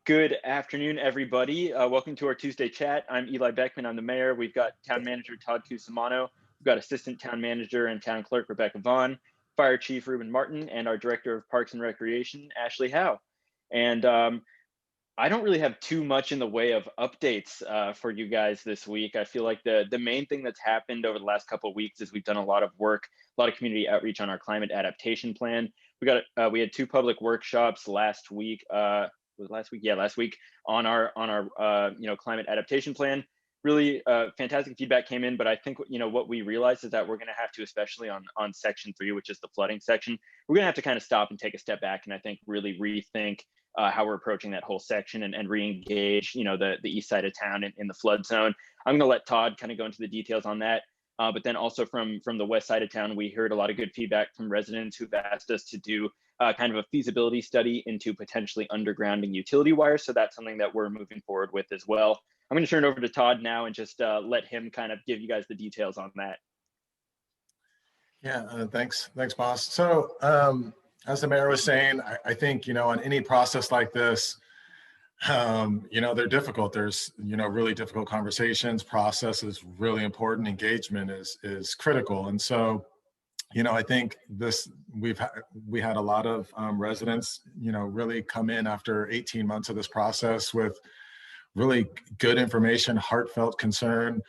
Good afternoon, everybody. Welcome to our Tuesday chat. I'm Eli Beckman. I'm the mayor. We've got Town Manager Todd Cusimano. We've got Assistant Town Manager and Town Clerk Rebecca Vaughn, Fire Chief Ruben Martin, and our Director of Parks and Recreation, Ashley Howe. And I don't really have too much in the way of updates for you guys this week. I feel like the main thing that's happened over the last couple of weeks is we've done a lot of work, a lot of community outreach on our climate adaptation plan. We had two public workshops last week. Was last week? Yeah, last week on our climate adaptation plan. Really fantastic feedback came in, but I think what we realized is that we're going to have to, especially on section 3, which is the flooding section, we're going to have to kind of stop and take a step back and I think really rethink how we're approaching that whole section and re-engage the east side of town in the flood zone. I'm going to let Todd kind of go into the details on that. But then also from the west side of town, we heard a lot of good feedback from residents who've asked us to do kind of a feasibility study into potentially undergrounding utility wires. So that's something that we're moving forward with as well. I'm going to turn it over to Todd now and just let him kind of give you guys the details on that. Yeah, thanks, boss. So as the mayor was saying, I think, on any process like this, they're difficult. There's, really difficult conversations. Process is really important. Engagement is critical. And so, I think we had a lot of residents, really come in after 18 months of this process with really good information, heartfelt concern.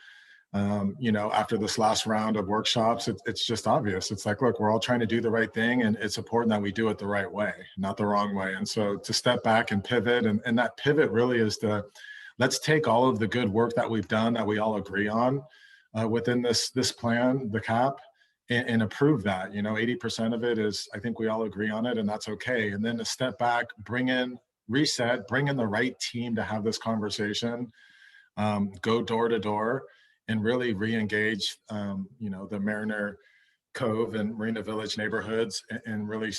After this last round of workshops, it's just obvious. It's like, look, we're all trying to do the right thing, and it's important that we do it the right way, not the wrong way. And so to step back and pivot, and that pivot really is let's take all of the good work that we've done that we all agree on within this plan, the CAP, and approve that. 80% of it is, I think we all agree on it, and that's okay. And then to step back, reset, bring in the right team to have this conversation, go door to door, and really re-engage, the Mariner Cove and Marina Village neighborhoods, and really,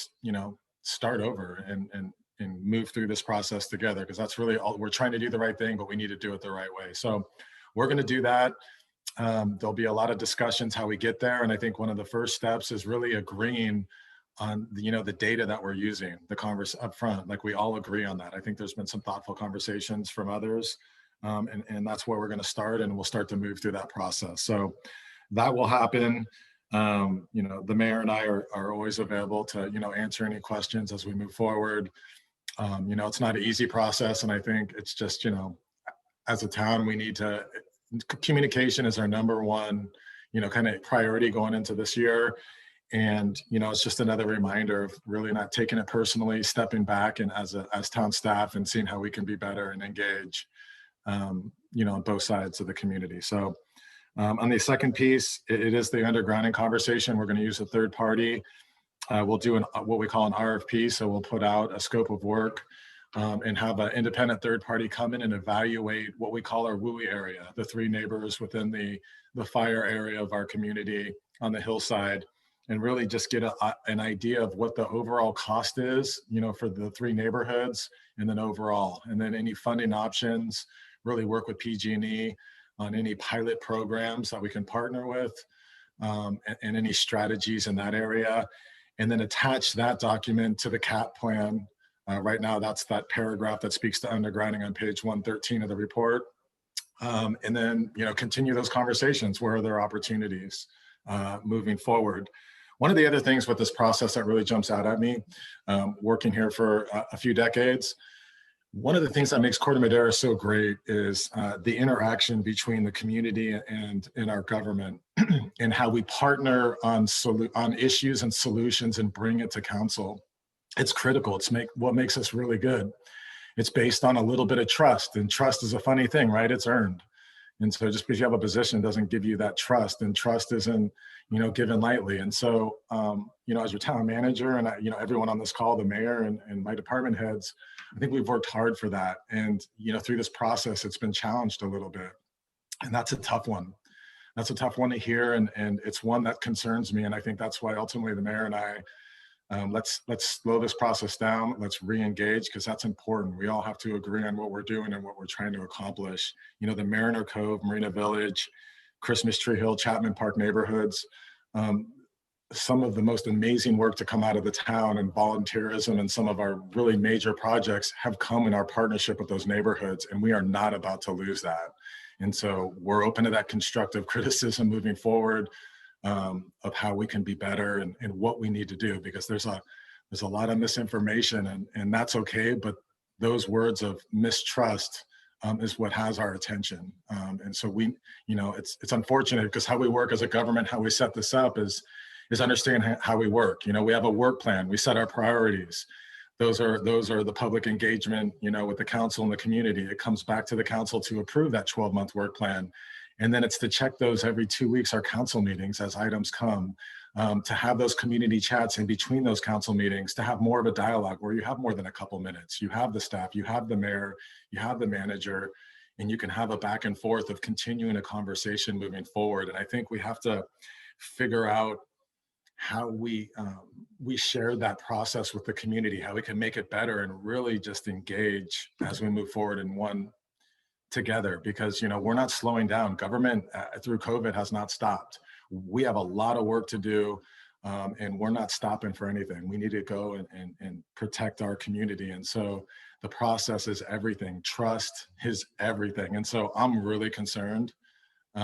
start over and move through this process together, because that's really all. We're trying to do the right thing, but we need to do it the right way. So we're going to do that. There'll be a lot of discussions how we get there, and I think one of the first steps is really agreeing on the data that we're using, the converse up front. Like, we all agree on that. I think there's been some thoughtful conversations from others. And that's where we're going to start, and we'll start to move through that process. So that will happen. The mayor and I are always available to, answer any questions as we move forward. It's not an easy process. And I think it's just, as a town, communication is our number one, kind of priority going into this year. And, it's just another reminder of really not taking it personally, stepping back and as town staff, and seeing how we can be better and engage on both sides of the community. So on the second piece, it is the undergrounding conversation. We're going to use a third party. We'll do what we call an RFP. So we'll put out a scope of work and have an independent third party come in and evaluate what we call our WUI area, the 3 neighbors within the fire area of our community on the hillside, and really just get an idea of what the overall cost is, for the 3 neighborhoods, and then overall, and then any funding options. Really work with PG&E on any pilot programs that we can partner with, and any strategies in that area, and then attach that document to the CAP plan. Right now, that's that paragraph that speaks to undergrounding on page 113 of the report. And then, continue those conversations. Where are there opportunities moving forward? One of the other things with this process that really jumps out at me, working here for a few decades, one of the things that makes Corte Madera so great is the interaction between the community and our government, and how we partner on issues and solutions and bring it to council. It's critical. It's what makes us really good. It's based on a little bit of trust, and trust is a funny thing, right? It's earned. And so just because you have a position doesn't give you that trust, and trust isn't, given lightly. And so, as your town manager and, everyone on this call, the mayor and my department heads, I think we've worked hard for that. And, through this process, it's been challenged a little bit. And that's a tough one. That's a tough one to hear. And it's one that concerns me. And I think that's why ultimately the mayor and I, let's slow this process down. Let's re-engage, because that's important. We all have to agree on what we're doing and what we're trying to accomplish. The Mariner Cove, Marina Village, Christmas Tree Hill, Chapman Park neighborhoods. some of the most amazing work to come out of the town, and volunteerism and some of our really major projects have come in our partnership with those neighborhoods, and we are not about to lose that. And so we're open to that constructive criticism moving forward, of how we can be better and what we need to do, because there's a lot of misinformation, and that's okay, but those words of mistrust is what has our attention. And so we, it's unfortunate, because how we work as a government, how we set this up is understand how we work. We have a work plan, we set our priorities. Those are the public engagement, with the council and the community. It comes back to the council to approve that 12-month work plan. And then it's to check those every 2 weeks, our council meetings, as items come, to have those community chats in between those council meetings, to have more of a dialogue where you have more than a couple minutes. You have the staff, you have the mayor, you have the manager, and you can have a back and forth of continuing a conversation moving forward. And I think we have to figure out how we share that process with the community, how we can make it better, and really just engage as we move forward in one together, because we're not slowing down. Government through COVID has not stopped. We have a lot of work to do, and we're not stopping for anything. We need to go and protect our community. And so the process is everything. Trust is everything. And so I'm really concerned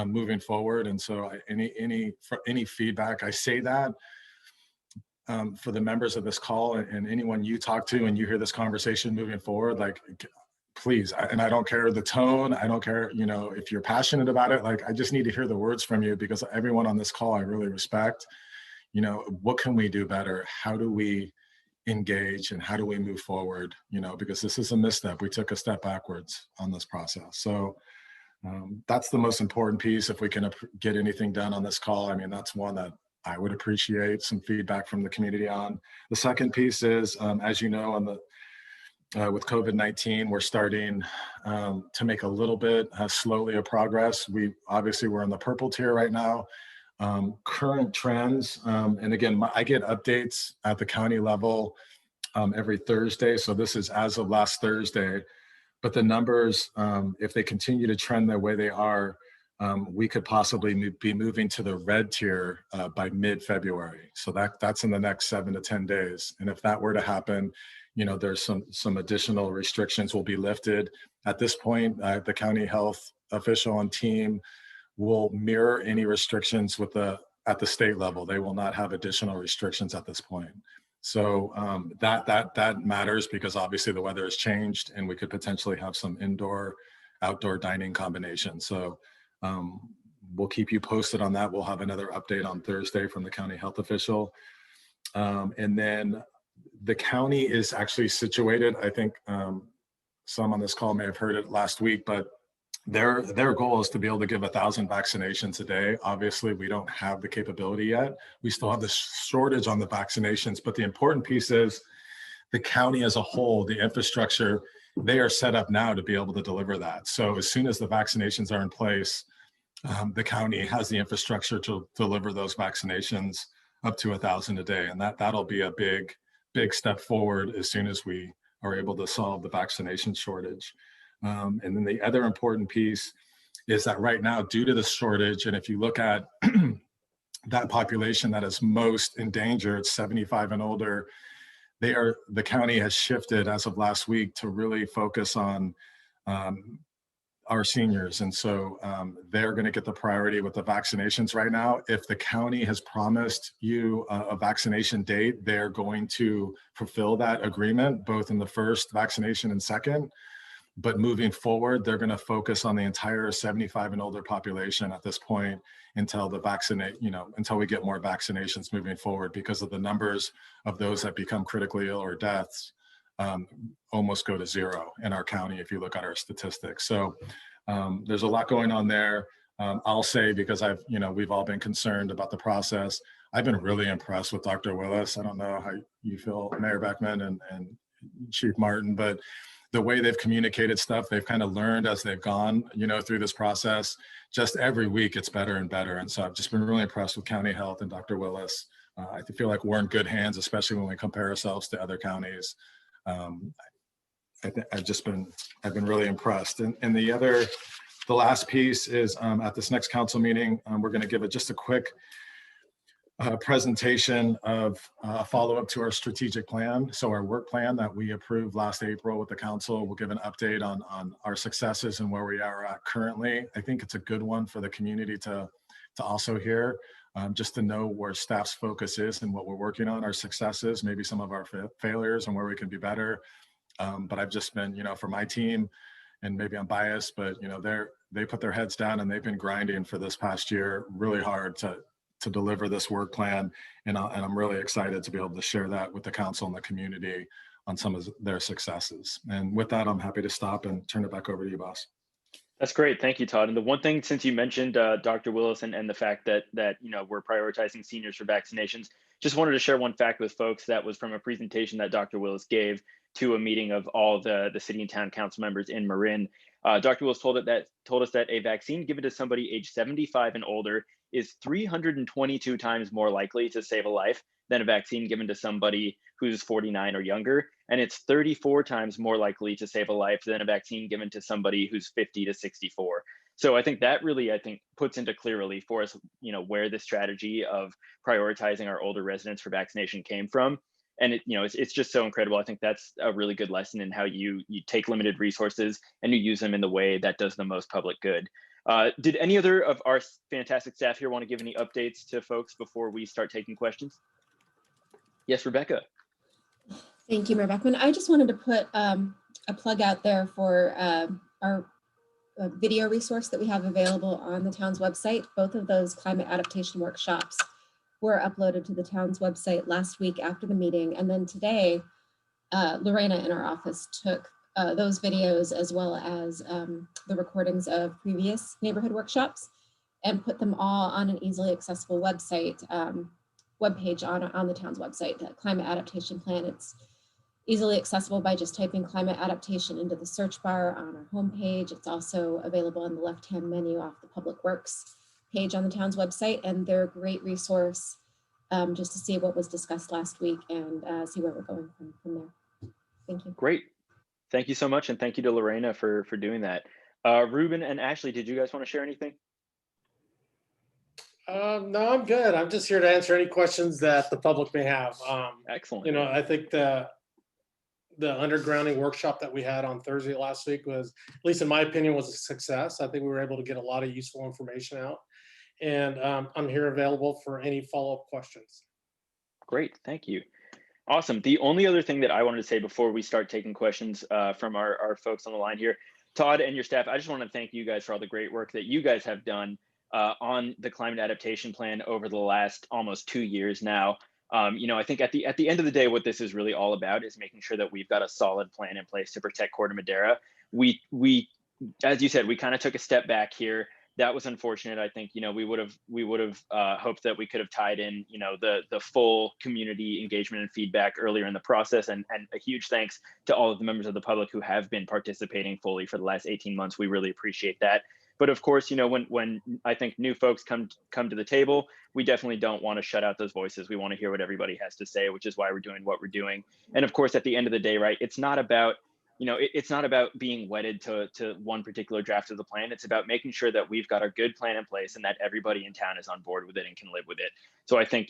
moving forward. And so any feedback, I say that for the members of this call, and anyone you talk to and you hear this conversation moving forward, like, please, and I don't care the tone, I don't care, if you're passionate about it, like, I just need to hear the words from you, because everyone on this call I really respect. What can we do better? How do we engage, and how do we move forward? Because this is a misstep. We took a step backwards on this process. So that's the most important piece. If we can get anything done on this call, I mean, that's one that I would appreciate some feedback from the community on. The second piece is, as you know, with COVID-19, we're starting to make a little bit slowly of progress. We're in the purple tier right now. Current trends, and again, I get updates at the county level every Thursday. So this is as of last Thursday. But the numbers, if they continue to trend the way they are, we could possibly be moving to the red tier by mid-February. So that's in the next 7 to 10 days. And if that were to happen, there's some additional restrictions will be lifted. At this point, the county health official and team will mirror any restrictions at the state level. They will not have additional restrictions at this point. So that matters, because obviously the weather has changed, and we could potentially have some outdoor dining combinations. So we'll keep you posted on that. We'll have another update on Thursday from the county health official. And then the county is actually situated, I think some on this call may have heard it last week, but their goal is to be able to give 1,000 vaccinations a day. Obviously, we don't have the capability yet. We still have the shortage on the vaccinations, but the important piece is the county as a whole, the infrastructure, they are set up now to be able to deliver that. So as soon as the vaccinations are in place, the county has the infrastructure to deliver those vaccinations up to 1,000 a day. And that'll be a big step forward as soon as we are able to solve the vaccination shortage. And then the other important piece is that right now, due to the shortage, and if you look at that population that is most endangered, 75 and older, the county has shifted as of last week to really focus on our seniors. And so they're going to get the priority with the vaccinations right now. If the county has promised you a vaccination date, they're going to fulfill that agreement, both in the first vaccination and second. But moving forward, they're going to focus on the entire 75 and older population at this point until until we get more vaccinations moving forward, because of the numbers of those that become critically ill or deaths almost go to zero in our county if you look at our statistics. So there's a lot going on there. I'll say, because we've all been concerned about the process. I've been really impressed with Dr. Willis. I don't know how you feel, Mayor Beckman and Chief Martin, but the way they've communicated stuff, they've kind of learned as they've gone, through this process. Just every week it's better and better. And so I've just been really impressed with County Health and Dr. Willis. I feel like we're in good hands, especially when we compare ourselves to other counties. I've been really impressed. And the last piece is at this next council meeting, we're going to give just a quick presentation of a follow-up to our strategic plan. So our work plan that we approved last April with the council will give an update on our successes and where we are at currently. I think it's a good one for the community to also hear, just to know where staff's focus is and what we're working on, our successes, maybe some of our failures and where we can be better. But I've just been, for my team, and maybe I'm biased, but they put their heads down and they've been grinding for this past year really hard to deliver this work plan. And I'm really excited to be able to share that with the council and the community on some of their successes. And with that, I'm happy to stop and turn it back over to you, boss. That's great. Thank you, Todd. And the one thing, since you mentioned Dr. Willis and the fact that we're prioritizing seniors for vaccinations, just wanted to share one fact with folks that was from a presentation that Dr. Willis gave to a meeting of all the city and town council members in Marin. Dr. Willis told us that a vaccine given to somebody age 75 and older is 322 times more likely to save a life than a vaccine given to somebody who's 49 or younger. And it's 34 times more likely to save a life than a vaccine given to somebody who's 50 to 64. So I think that really, puts into clear relief for us, where the strategy of prioritizing our older residents for vaccination came from. And it's just so incredible. I think that's a really good lesson in how you take limited resources and you use them in the way that does the most public good. Did any other of our fantastic staff here want to give any updates to folks before we start taking questions? Yes, Rebecca. Thank you, Mayor Beckman. I just wanted to put a plug out there for our video resource that we have available on the town's website. Both of those climate adaptation workshops were uploaded to the town's website last week after the meeting. And then today, Lorena in our office took those videos as well as the recordings of previous neighborhood workshops and put them all on an easily accessible website, webpage on the town's website, the climate adaptation plan. It's easily accessible by just typing climate adaptation into the search bar on our homepage. It's also available on the left-hand menu off the Public Works page on the town's website, and they're a great resource just to see what was discussed last week and see where we're going from there. Thank you. Great. Thank you so much. And thank you to Lorena for doing that. Ruben and Ashley, did you guys want to share anything? No, I'm good. I'm just here to answer any questions that the public may have. Excellent. I think the undergrounding workshop that we had on Thursday last week was, at least in my opinion, was a success. I think we were able to get a lot of useful information out. And I'm here available for any follow-up questions. Great, thank you. Awesome. The only other thing that I wanted to say before we start taking questions from our folks on the line here, Todd and your staff, I just want to thank you guys for all the great work that you guys have done on the climate adaptation plan over the last almost 2 years now. I think at the end of the day, what this is really all about is making sure that we've got a solid plan in place to protect Corte Madera. We, as you said, we kind of took a step back here. That was unfortunate. I think, we would have hoped that we could have tied in, the full community engagement and feedback earlier in the process. And a huge thanks to all of the members of the public who have been participating fully for the last 18 months. We really appreciate that. But of course, when I think new folks come to the table, we definitely don't want to shut out those voices. We want to hear what everybody has to say, which is why we're doing what we're doing. And of course, at the end of the day, right, it's not about it's not about being wedded to one particular draft of the plan. It's about making sure that we've got a good plan in place and that everybody in town is on board with it and can live with it. So I think,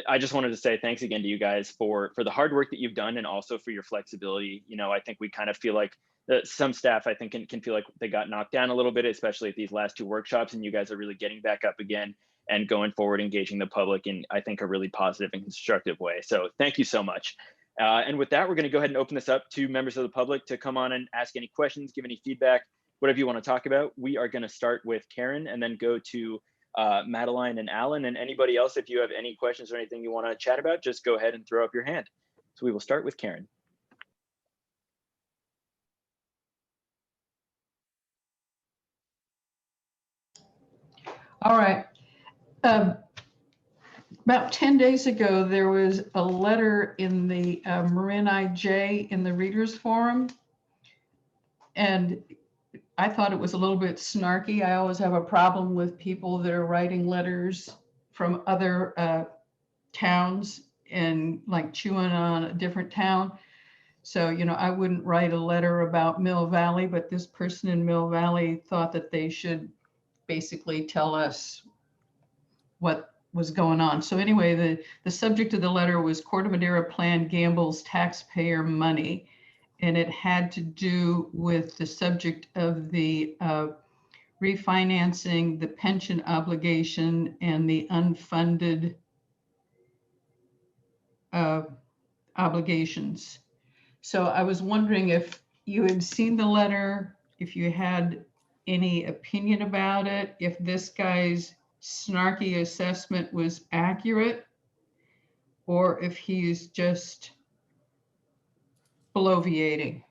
I just wanted to say thanks again to you guys for the hard work that you've done and also for your flexibility. I think we kind of feel like some staff, I think, can feel like they got knocked down a little bit, especially at these last 2 workshops, and you guys are really getting back up again and going forward, engaging the public in, I think, a really positive and constructive way. So thank you so much. And with that, we're going to go ahead and open this up to members of the public to come on and ask any questions, give any feedback, whatever you want to talk about. We are going to start with Karen and then go to Madeline and Alan, and anybody else. If you have any questions or anything you want to chat about, just go ahead and throw up your hand. So we will start with Karen. All right. About 10 days ago, there was a letter in the Marin IJ in the Readers Forum, and I thought it was a little bit snarky. I always have a problem with people that are writing letters from other towns and like chewing on a different town. So, I wouldn't write a letter about Mill Valley, but this person in Mill Valley thought that they should basically tell us what was going on. So anyway, the subject of the letter was Corte Madera plan gambles taxpayer money. And it had to do with the subject of the refinancing the pension obligation and the unfunded obligations. So I was wondering if you had seen the letter, if you had any opinion about it, if this guy's snarky assessment was accurate, or if he's just bloviating.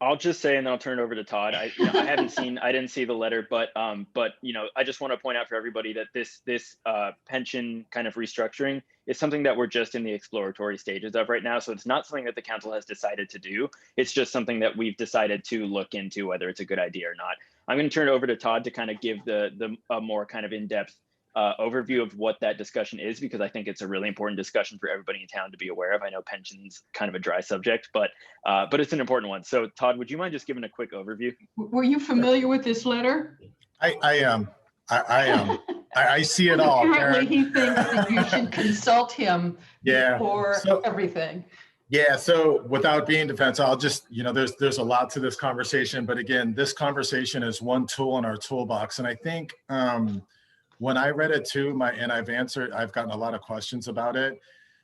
I'll just say, and then I'll turn it over to Todd. I didn't see the letter, but I just want to point out for everybody that this pension kind of restructuring is something that we're just in the exploratory stages of right now. So it's not something that the council has decided to do. It's just something that we've decided to look into whether it's a good idea or not. I'm going to turn it over to Todd to kind of give the more kind of in-depth overview of what that discussion is, because I think it's a really important discussion for everybody in town to be aware of. I know pensions kind of a dry subject, but it's an important one. So Todd, would you mind just giving a quick overview? Were you familiar with this letter? I am. I see it all. Apparently he thinks that you should consult him for everything. Yeah, so without being defensive, I'll just, there's a lot to this conversation, but again, this conversation is one tool in our toolbox. And I think when I read it too, I've gotten a lot of questions about it.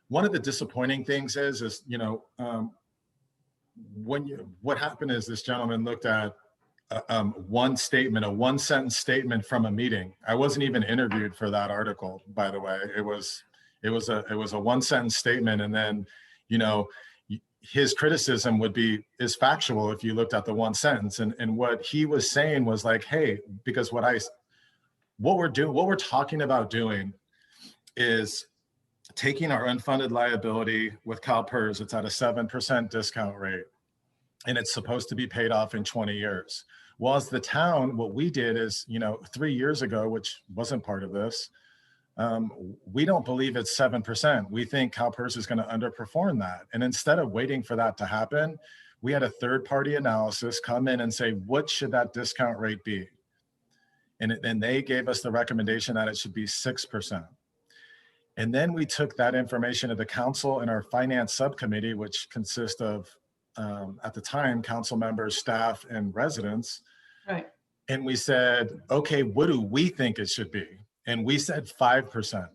One of the disappointing things is what happened is this gentleman looked at one statement, a one-sentence statement from a meeting. I wasn't even interviewed for that article, by the way. It was a one-sentence statement, and then, his criticism is factual if you looked at the one sentence. And what he was saying was like, hey, because what we're talking about doing is taking our unfunded liability with CalPERS. It's at a 7% discount rate, and it's supposed to be paid off in 20 years. Well, as the town, what we did is, 3 years ago, which wasn't part of this, we don't believe it's 7%. We think CalPERS is going to underperform that. And instead of waiting for that to happen, we had a third-party analysis come in and say, what should that discount rate be? And they gave us the recommendation that it should be 6%. And then we took that information to the council and our finance subcommittee, which consists of, at the time, council members, staff, and residents. Right. And we said, okay, what do we think it should be? And we said 5%.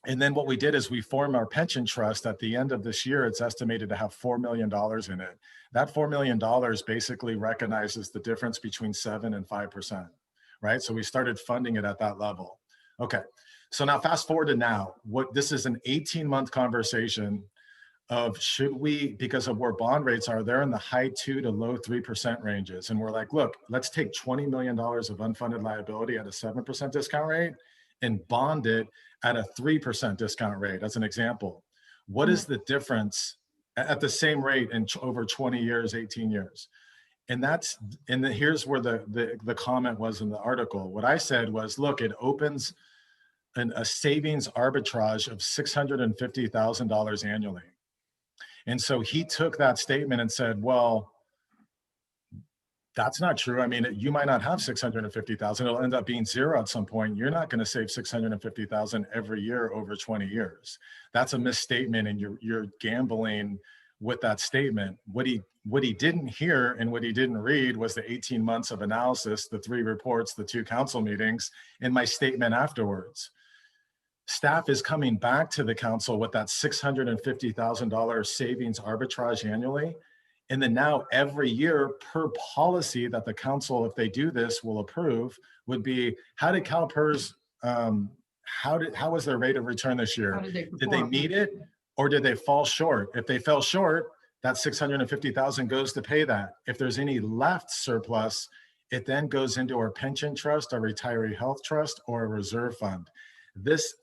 And then what we did is we formed our pension trust. At the end of this year, it's estimated to have $4 million in it. That $4 million basically recognizes the difference between 7 and 5%. Right? So we started funding it at that level. Okay. So now fast forward to now, this is an 18-month conversation of should we, because of where bond rates are, they're in the high 2 to low 3% ranges. And we're like, look, let's take $20 million of unfunded liability at a 7% discount rate and bond it at a 3% discount rate, as an example. What is the difference at the same rate in over 20 years, 18 years? And here's where the comment was in the article. What I said was, look, it opens a savings arbitrage of $650,000 annually. And so he took that statement and said, well, that's not true. I mean, you might not have 650,000. It'll end up being zero at some point. You're not going to save 650,000 every year over 20 years. That's a misstatement, and you're gambling with that statement. What he didn't hear and what he didn't read was the 18 months of analysis, the 3 reports, the 2 council meetings, and my statement afterwards. Staff is coming back to the council with that $650,000 savings arbitrage annually. And then now every year per policy that the council, if they do this, will approve, would be, how did CalPERS, how was their rate of return this year? Did they meet it or did they fall short? If they fell short, that $650,000 goes to pay that. If there's any left surplus, it then goes into our pension trust, our retiree health trust, or a reserve fund. This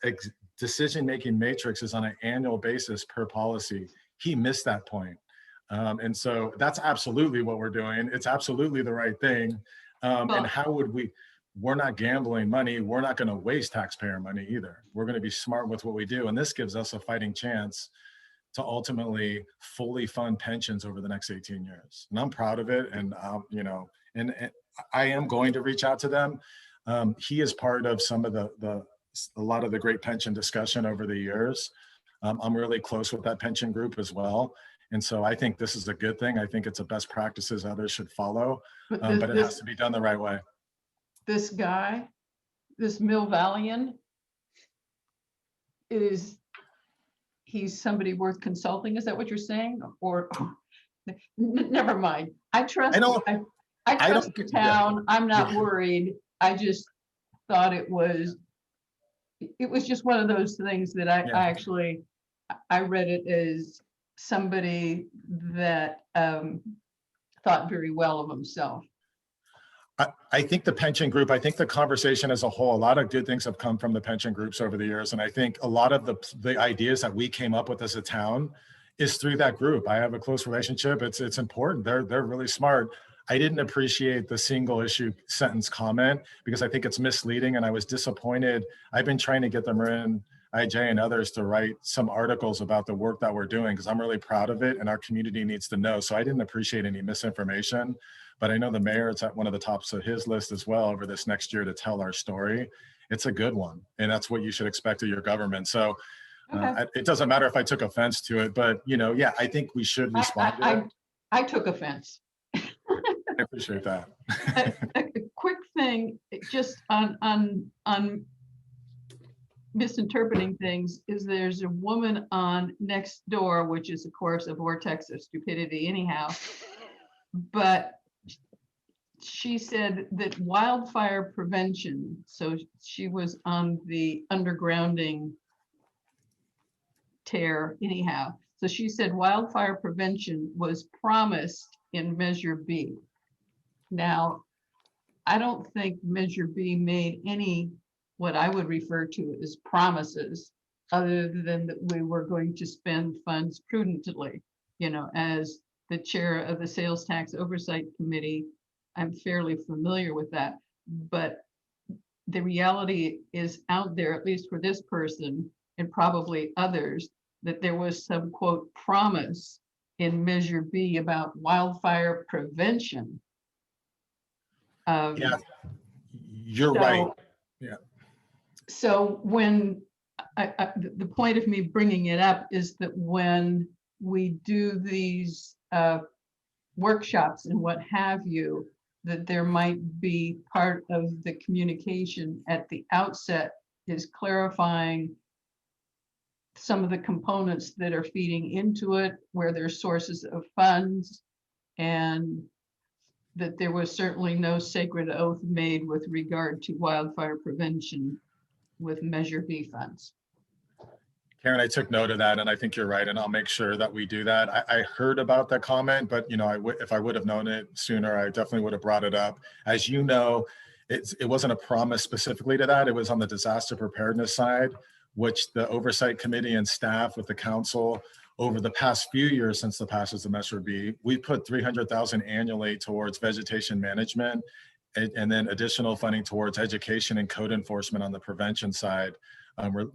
decision-making matrix is on an annual basis per policy. He missed that point. And so that's absolutely what we're doing. It's absolutely the right thing. And how would we're not gambling money. We're not going to waste taxpayer money either. We're going to be smart with what we do. And this gives us a fighting chance to ultimately fully fund pensions over the next 18 years. And I'm proud of it. And, and I am going to reach out to them. He is part of some of the a lot of the great pension discussion over the years. I'm really close with that pension group as well. And so I think this is a good thing. I think it's a best practices others should follow, but it has to be done the right way. This guy, this Milvallian, he's somebody worth consulting? Is that what you're saying? Or never mind. I trust the town. I'm not worried. I just thought it was just one of those things that I read it as somebody that thought very well of himself. I think the pension group, I think the conversation as a whole, a lot of good things have come from the pension groups over the years. And I think a lot of the ideas that we came up with as a town is through that group. I have a close relationship. It's important. They're really smart. I didn't appreciate the single issue sentence comment because I think it's misleading, and I was disappointed. I've been trying to get the Marin IJ and others to write some articles about the work that we're doing because I'm really proud of it and our community needs to know. So I didn't appreciate any misinformation, but I know the mayor, it's at one of the tops of his list as well over this next year to tell our story. It's a good one, and that's what you should expect of your government. So it doesn't matter if I took offense to it, but yeah, I think we should respond to it. I took offense. I appreciate that. A quick thing, just on misinterpreting things, is there's a woman on Nextdoor, which is of course a vortex of stupidity anyhow, but she said that wildfire prevention, so she was on the undergrounding tear anyhow. So she said wildfire prevention was promised in Measure B. Now, I don't think Measure B made any what I would refer to as promises, other than that we were going to spend funds prudently. As the chair of the Sales Tax Oversight Committee, I'm fairly familiar with that. But the reality is out there, at least for this person and probably others, that there was some, quote, promise in Measure B about wildfire prevention. Yeah, you're right. Yeah. So when the point of me bringing it up is that when we do these workshops and what have you, that there might be part of the communication at the outset is clarifying some of the components that are feeding into it, where there's sources of funds, and that there was certainly no sacred oath made with regard to wildfire prevention with Measure B funds. Karen, I took note of that, and I think you're right, and I'll make sure that we do that. I heard about that comment, but if I would have known it sooner, I definitely would have brought it up. As you know, it wasn't a promise specifically to that. It was on the disaster preparedness side, which the Oversight Committee and staff with the council over the past few years since the passage of Measure B, we put $300,000 annually towards vegetation management, and then additional funding towards education and code enforcement on the prevention side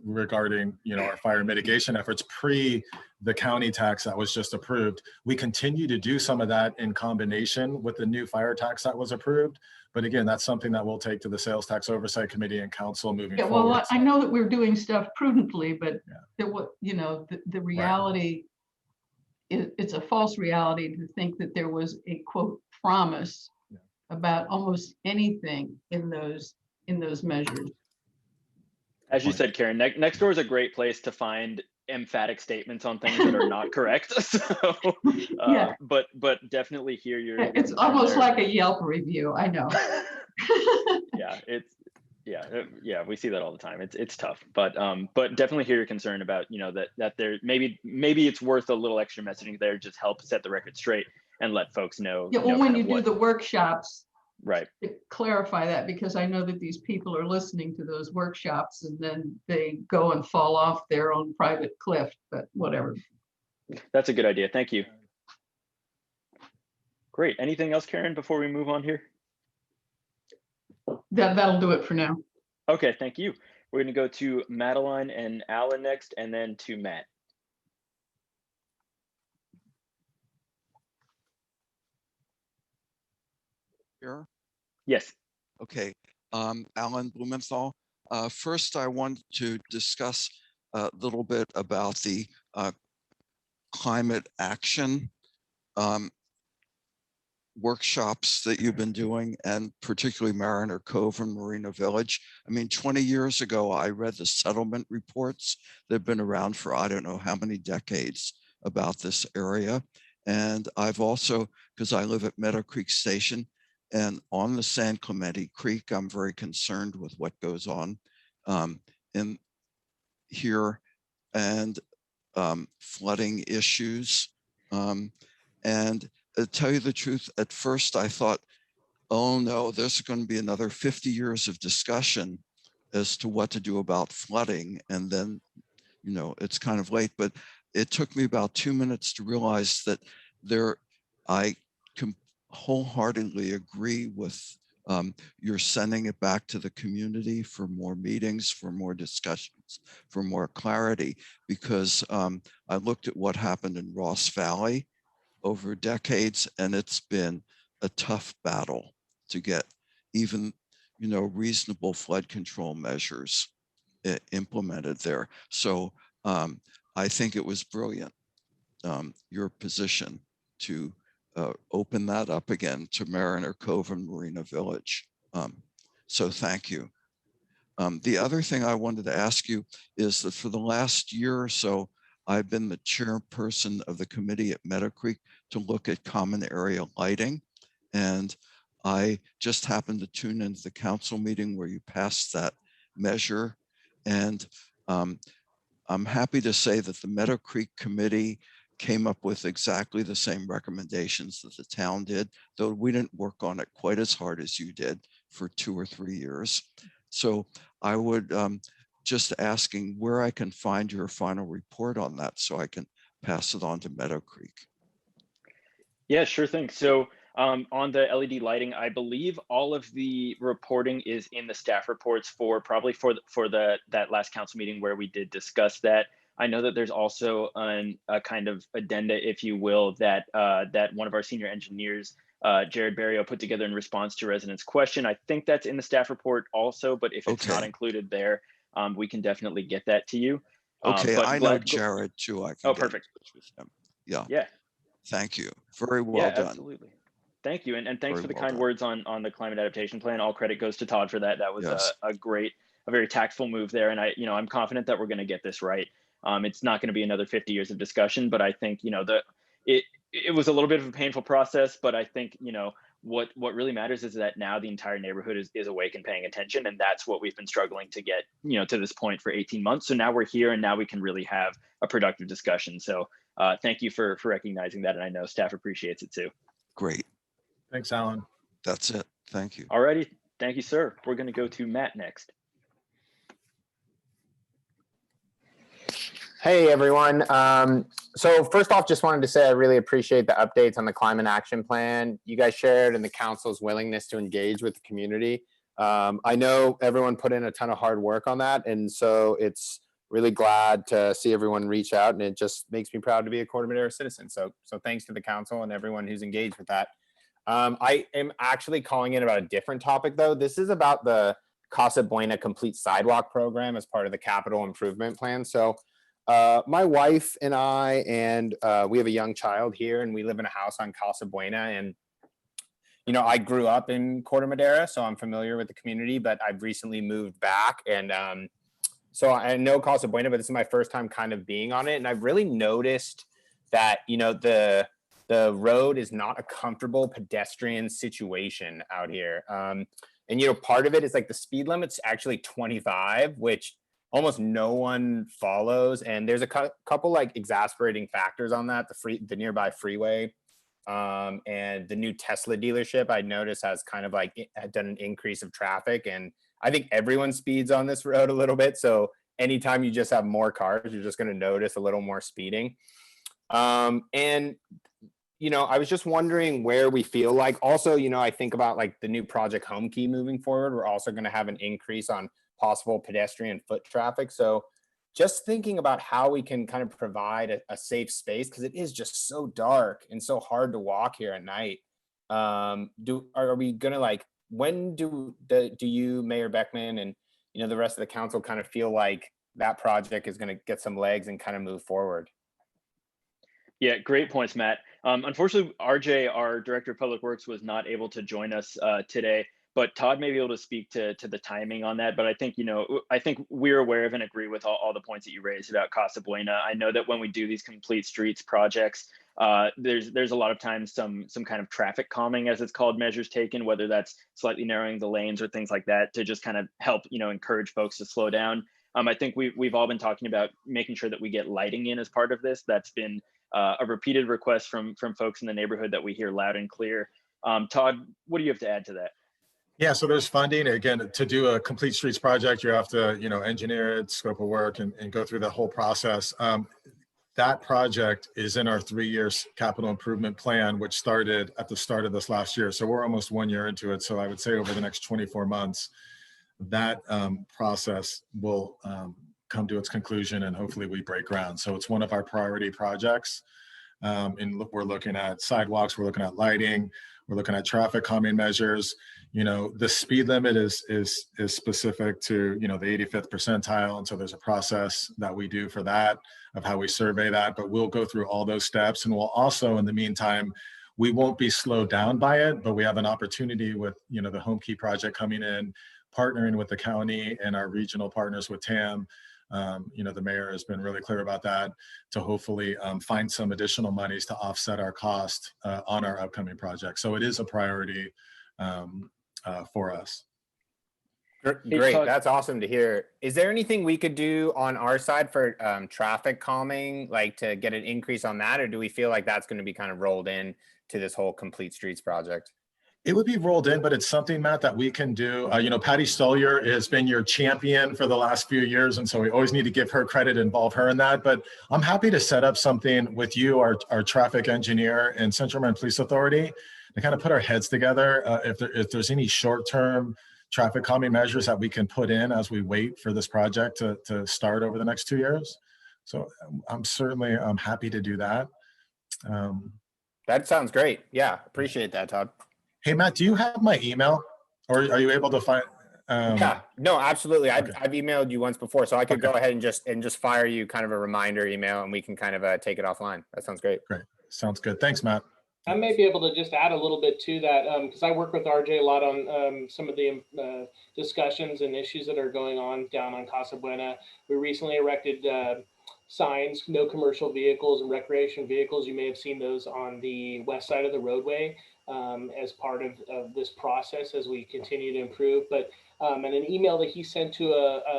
regarding our fire mitigation efforts pre the county tax that was just approved. We continue to do some of that in combination with the new fire tax that was approved. But again, that's something that we'll take to the Sales Tax Oversight Committee and Council moving forward. Well, I know that we're doing stuff prudently, but the reality, it's a false reality to think that there was a, quote, promise about almost anything in those measures. As you said, Karen, Nextdoor is a great place to find emphatic statements on things that are not correct. So, yeah, but definitely hear your. It's almost like a Yelp review. I know. Yeah, we see that all the time. It's tough, but definitely hear your concern about that there maybe it's worth a little extra messaging there, just help set the record straight and let folks know. Yeah, well, when you do the workshops, right, to clarify that, because I know that these people are listening to those workshops and then they go and fall off their own private cliff, but whatever. That's a good idea. Thank you. Great. Anything else, Karen, before we move on here? That'll do it for now. Okay, thank you. We're going to go to Madeline and Alan next, and then to Matt. Here? Yes. Okay. Alan Blumenthal, First, I want to discuss a little bit about the climate action workshops that you've been doing, and particularly Mariner Cove and Marina Village. I mean, 20 years ago, I read the settlement reports that have been around for I don't know how many decades about this area. And I've also, because I live at Meadow Creek Station, and on the San Clemente Creek, I'm very concerned with what goes on in here, and flooding issues. And to tell you the truth, at first I thought, oh no, there's going to be another 50 years of discussion as to what to do about flooding. And then, you know, it's kind of late, but it took me about 2 minutes to realize that I can wholeheartedly agree with you're sending it back to the community for more meetings, for more discussions, for more clarity, because I looked at what happened in Ross Valley over decades, and it's been a tough battle to get even, you know, reasonable flood control measures implemented there. So I think it was brilliant, your position to open that up again to Mariner Cove and Marina Village. So thank you. The other thing I wanted to ask you is that for the last year or so, I've been the chairperson of the committee at Meadow Creek to look at common area lighting. And I just happened to tune into the council meeting where you passed that measure. And I'm happy to say that the Meadow Creek committee came up with exactly the same recommendations that the town did, though we didn't work on it quite as hard as you did for 2 or 3 years. So I would just asking where I can find your final report on that so I can pass it on to Meadow Creek. Yeah, sure thing. So on the LED lighting, I believe all of the reporting is in the staff reports for probably for that last council meeting where we did discuss that. I know that there's also a kind of addenda, if you will, that that one of our senior engineers, Jared Barrio, put together in response to residents' question. I think that's in the staff report also, but if it's not included there, we can definitely get that to you. Okay, I know Jared too. I can oh, get perfect. in touch with him. Yeah. Yeah. Thank you. Very well done. Absolutely. Thank you. And thanks Very for the well kind done. words on the climate adaptation plan. All credit goes to Todd for that. That was Yes. a very tactful move there. And I'm confident that we're going to get this right. It's not going to be another 50 years of discussion, but I think, it was a little bit of a painful process, but I think, what really matters is that now the entire neighborhood is awake and paying attention. And that's what we've been struggling to get, to this point for 18 months. So now we're here and now we can really have a productive discussion. So thank you for recognizing that. And I know staff appreciates it too. Great. Thanks, Alan. That's it. Thank you. All righty. Thank you, sir. We're going to go to Matt next. Hey, everyone. So first off, just wanted to say I really appreciate the updates on the climate action plan you guys shared and the council's willingness to engage with the community. I know everyone put in a ton of hard work on that, and so it's really glad to see everyone reach out, and it just makes me proud to be a Corte Madera citizen. So thanks to the council and everyone who's engaged with that. I am actually calling in about a different topic, though. This is about the Casa Buena Complete Sidewalk program as part of the capital improvement plan. So my wife and I, and we have a young child here, and we live in a house on Casa Buena. And, I grew up in Corte Madera, so I'm familiar with the community, but I've recently moved back. And so I know Casa Buena, but this is my first time kind of being on it. And I've really noticed that, the road is not a comfortable pedestrian situation out here. And, part of it is like the speed limit's actually 25, which almost no one follows. And there's a couple like exasperating factors on that. The nearby freeway and the new Tesla dealership I noticed has kind of like done an increase of traffic. And I think everyone speeds on this road a little bit. So anytime you just have more cars, you're just going to notice a little more speeding. And I was just wondering where we feel like also, I think about like the new Project Home Key moving forward. We're also going to have an increase on possible pedestrian foot traffic. So just thinking about how we can kind of provide a safe space, because it is just so dark and so hard to walk here at night. Are we going to when do you, Mayor Beckman, and the rest of the council kind of feel like that project is going to get some legs and kind of move forward. Yeah, great points, Matt. Unfortunately, RJ, our Director of Public Works, was not able to join us today, but Todd may be able to speak to the timing on that. But I think, I think we're aware of and agree with all the points that you raised about Casa Buena. I know that when we do these complete streets projects, there's a lot of times some kind of traffic calming, as it's called, measures taken, whether that's slightly narrowing the lanes or things like that, to just kind of help, encourage folks to slow down. I think we've all been talking about making sure that we get lighting in as part of this. That's been a repeated request from folks in the neighborhood that we hear loud and clear. Todd, what do you have to add to that? Yeah, so there's funding. Again, to do a complete streets project, you have to, engineer it, scope of work, and go through the whole process. That project is in our 3 years capital improvement plan, which started at the start of this last year. So we're almost 1 year into it. So I would say over the next 24 months, that process will come to its conclusion, and hopefully we break ground. So it's one of our priority projects. And we're looking at sidewalks, we're looking at lighting, we're looking at traffic calming measures. The speed limit is specific to, the 85th percentile. And so there's a process that we do for that, of how we survey that, but we'll go through all those steps. And we'll also, in the meantime, we won't be slowed down by it, but we have an opportunity with, the Home Key project coming in, partnering with the county and our regional partners with TAM. The mayor has been really clear about that, to hopefully find some additional monies to offset our cost on our upcoming project. So it is a priority for us. Great, that's awesome to hear. Is there anything we could do on our side for traffic calming, like to get an increase on that? Or do we feel like that's going to be kind of rolled in to this whole complete streets project? It would be rolled in, but it's something, Matt, that we can do. Patty Stollier has been your champion for the last few years, and so we always need to give her credit, involve her in that. But I'm happy to set up something with you, our traffic engineer and Central Marin Police Authority, to kind of put our heads together. If there's any short-term traffic calming measures that we can put in as we wait for this project to start over the next 2 years. So I'm happy to do that. That sounds great. Yeah, appreciate that, Todd. Hey, Matt, do you have my email, or are you able to find? Yeah, no, absolutely. I've emailed you once before, so I could Okay. go ahead and just fire you kind of a reminder email, and we can kind of take it offline. That sounds great. Great. Sounds good. Thanks, Matt. I may be able to just add a little bit to that, because I work with RJ a lot on some of the discussions and issues that are going on down on Casa Buena. We recently erected signs, no commercial vehicles and recreation vehicles. You may have seen those on the west side of the roadway as part of this process as we continue to improve. But in an email that he sent to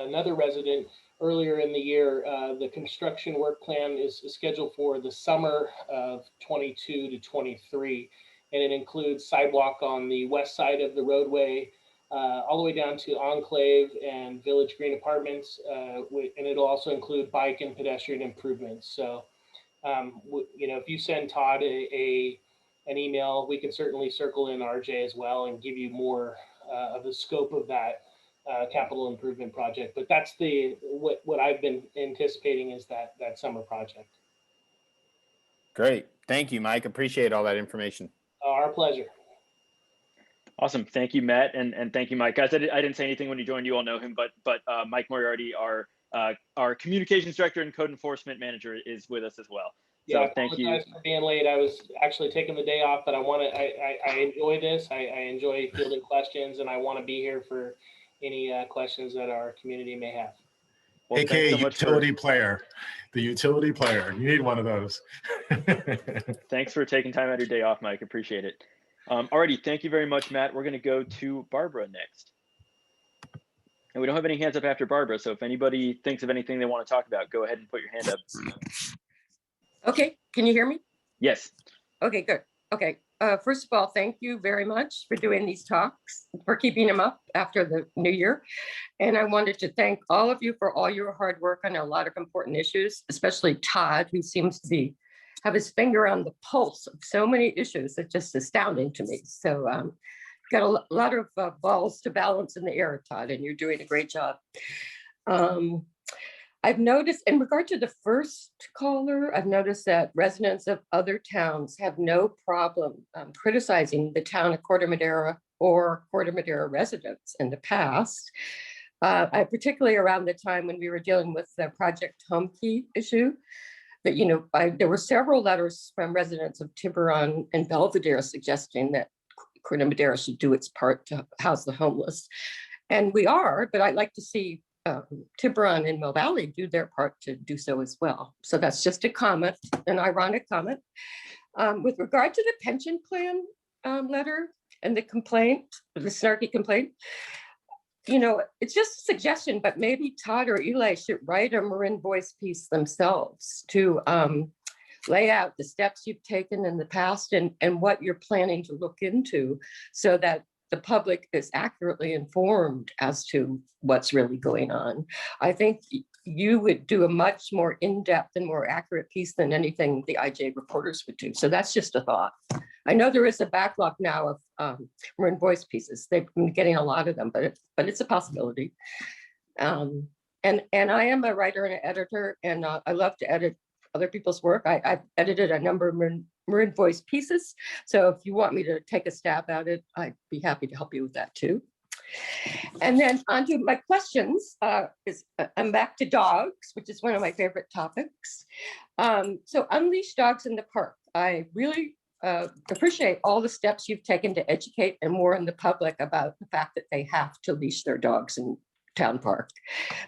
another resident earlier in the year, the construction work plan is scheduled for the summer of 22 to 23. And it includes sidewalk on the west side of the roadway, all the way down to Enclave and Village Green Apartments. And it'll also include bike and pedestrian improvements. So, if you send Todd an email, we can certainly circle in RJ as well and give you more of the scope of that capital improvement project. But that's what I've been anticipating is that summer project. Great. Thank you, Mike. Appreciate all that information. Our pleasure. Awesome. Thank you, Matt. And thank you, Mike. Guys, I didn't say anything when you joined. You all know him, but Mike Moriarty, our communications director and code enforcement manager, is with us as well. So Yeah, thank you for being late. I was actually taking the day off, but I enjoy this. I enjoy fielding questions, and I want to be here for any questions that our community may have. Well, AKA so utility player, the utility player. You need one of those. Thanks for taking time out of your day off, Mike. Appreciate it. Alrighty, thank you very much, Matt. We're going to go to Barbara next. And we don't have any hands up after Barbara, so if anybody thinks of anything they want to talk about, go ahead and put your hand up. Okay, can you hear me? Yes. Okay, good. Okay, first of all, thank you very much for doing these talks, for keeping them up after the new year. And I wanted to thank all of you for all your hard work on a lot of important issues, especially Todd, who seems to have his finger on the pulse of so many issues. It's just astounding to me. So got a lot of balls to balance in the air, Todd, and you're doing a great job. I've noticed in regard to the first caller, I've noticed that residents of other towns have no problem criticizing the town of Corte Madera or Corte Madera residents in the past. Particularly around the time when we were dealing with the Project Home Key issue, that, there were several letters from residents of Tiburon and Belvedere suggesting that Corte Madera should do its part to house the homeless. And we are, but I'd like to see Tiburon and Mill Valley do their part to do so as well. So that's just a comment, an ironic comment. With regard to the pension plan letter and the complaint, the snarky complaint, it's just a suggestion, but maybe Todd or Eli should write a Marin voice piece themselves to lay out the steps you've taken in the past and what you're planning to look into, so that the public is accurately informed as to what's really going on. I think you would do a much more in-depth and more accurate piece than anything the IJ reporters would do. So that's just a thought. I know there is a backlog now of Marin voice pieces. They've been getting a lot of them, but it's a possibility. And I am a writer and an editor, and I love to edit other people's work. I've edited a number of Marin voice pieces. So if you want me to take a stab at it, I'd be happy to help you with that too. And then onto my questions, I'm back to dogs, which is one of my favorite topics. So unleash dogs in the park. I really appreciate all the steps you've taken to educate and warn the public about the fact that they have to leash their dogs in town park.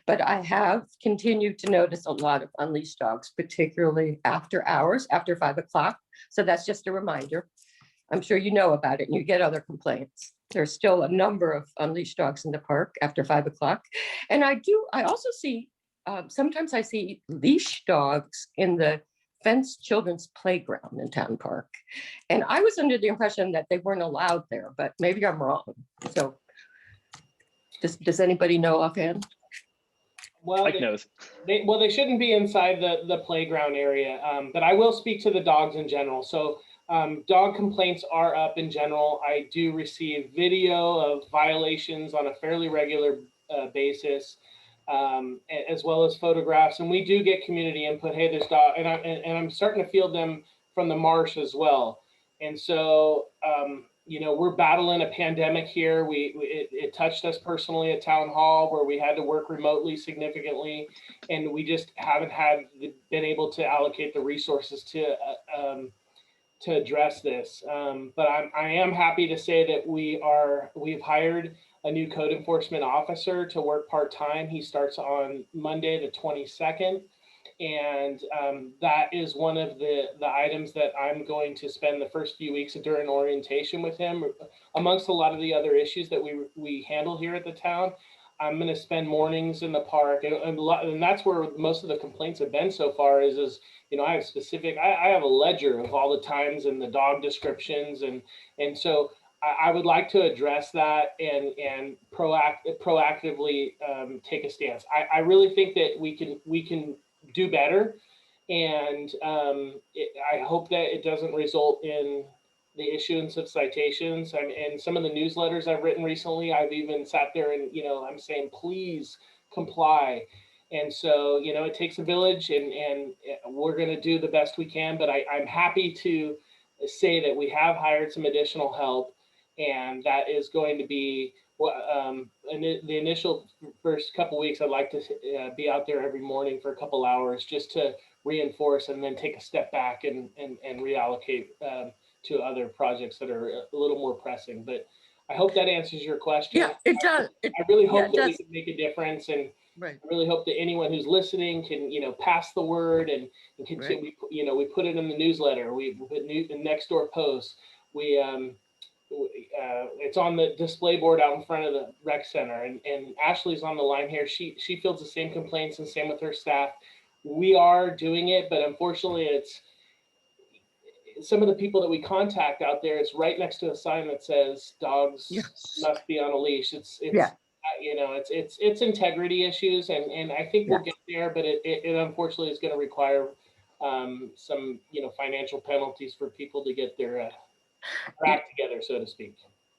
But I have continued to notice a lot of unleashed dogs, particularly after hours, after 5 o'clock. So that's just a reminder. I'm sure you know about it and you get other complaints. There's still a number of unleashed dogs in the park after 5 o'clock. And I also see, sometimes I see leash dogs in the fenced children's playground in town park. And I was under the impression that they weren't allowed there, but maybe I'm wrong. So does anybody know offhand? Well, they shouldn't be inside the playground area, but I will speak to the dogs in general. So dog complaints are up in general. I do receive video of violations on a fairly regular basis, as well as photographs. And we do get community input. Hey, there's dog, and I'm starting to field them from the marsh as well. And so, we're battling a pandemic here. It touched us personally at town hall, where we had to work remotely significantly, and we just haven't been able to allocate the resources to address this. But I am happy to say that we've hired a new code enforcement officer to work part-time. He starts on Monday, the 22nd. And that is one of the items that I'm going to spend the first few weeks during orientation with him. Amongst a lot of the other issues that we handle here at the town, I'm going to spend mornings in the park, and that's where most of the complaints have been so far. Is I have a ledger of all the times and the dog descriptions, and so I would like to address that and proactively take a stance. I really think that we can do better, and I hope that it doesn't result in the issuance of citations. And some of the newsletters I've written recently, I've even sat there and I'm saying, please comply. And so it takes a village, and we're going to do the best we can. But I'm happy to say that we have hired some additional help, and that is going to be the initial first couple weeks. I'd like to be out there every morning for a couple hours just to reinforce, and then take a step back and reallocate to other projects that are a little more pressing. But I hope that answers your question. Yeah, it does. I really hope that we can make a difference, and right. I really hope that anyone who's listening can pass the word and continue. Right. We put it in the newsletter. We put the next door posts. It's on the display board out in front of the rec center, and Ashley's on the line here. She fields the same complaints, and same with her staff. We are doing it, but unfortunately it's some of the people that we contact out there, it's right next to a sign that says dogs must be on a leash. It's integrity issues, and I think we'll get there, but it unfortunately is going to require some financial penalties for people to get their act together, so to speak.